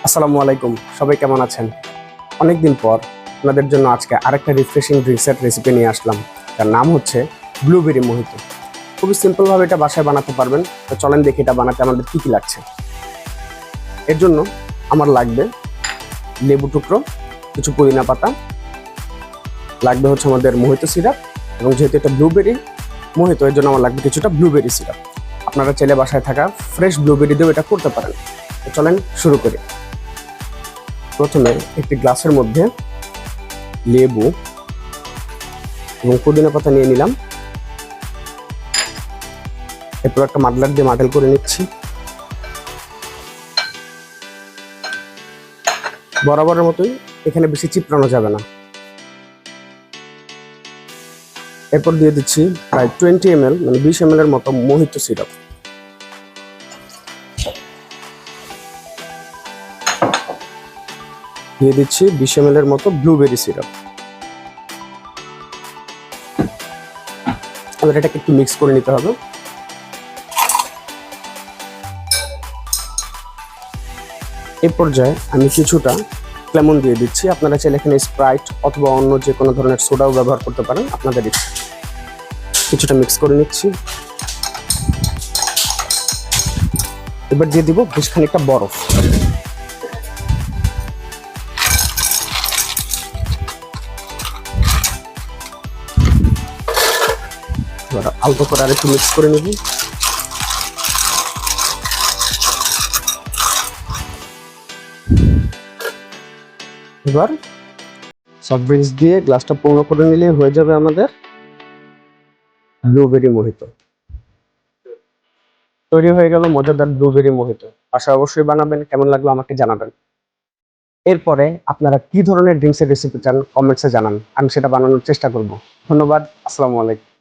আসসালামু আলাইকুম, সবাই কেমন আছেন? অনেকদিন পর আপনাদের জন্য আজকে আরেকটা রিফ্রেশিং ড্রিঙ্কসের রেসিপি নিয়ে আসলাম। তার নাম হচ্ছে ব্লুবেরি মোহিতো। খুবই সিম্পলভাবে এটা বাসায় বানাতে পারবেন। তো চলেন দেখি এটা বানাতে আমাদের কী কী লাগছে। এর জন্য আমার লাগবে লেবু টুকরো, কিছু পুদিনা পাতা, লাগবে হচ্ছে আমাদের মোহিতো সিরাপ, এবং যেহেতু এটা ব্লুবেরি মোহিতো এর জন্য আমার লাগবে কিছুটা ব্লুবেরি সিরাপ। আপনারা চাইলে বাসায় থাকা ফ্রেশ ব্লুবেরি দিয়েও এটা করতে পারেন। তো চলেন শুরু করি। প্রথমে একটি গ্লাসের মধ্যে লেবু এবং পুদিনা পাতা নিয়ে নিলাম। এরপর একটা মাডলার দিয়ে মাডেল করে নিচ্ছি। বরাবরের মতোই, এখানে বেশি চিপড়ানো যাবে না। এরপর দিয়ে দিচ্ছি প্রায় 20 ml মানে 20 ml এর মতো মোহিতো সিরাপ। দিয়ে দিচ্ছি 20 ml এর মতো ব্লুবেরি সিরাপ। এবার এটাকে একটু মিক্স করে নিতে হবে। এই পর্যায়ে আমি কিছুটা লেমন দিয়ে দিচ্ছি। আপনারা চাইলে এখানে স্প্রাইট অথবা অন্য যে কোনো ধরনের সোডাও ব্যবহার করতে পারেন, আপনাদের ইচ্ছা। কিছুটা মিক্স করে নিচ্ছি। এবার দিয়ে দিব বেশ খানিকটা বরফ। এবার আলতো করে আরেকটু মিক্স করে নেব। এবার সফট ড্রিঙ্কস দিয়ে গ্লাসটা পূর্ণ করে নিলে হয়ে যাবে আমাদের ব্লুবেরি মোহিতো। তৈরি হয়ে গেল মজাদার ব্লুবেরি মোহিতো। আশা অবশ্যই বানাবেন, কেমন লাগলো আমাকে জানাবেন। এরপরে আপনারা কি ধরনের ড্রিঙ্কসের রেসিপি চান কমেন্টসে জানান, আমি সেটা বানানোর চেষ্টা করব। ধন্যবাদ, আসসালামু আলাইকুম।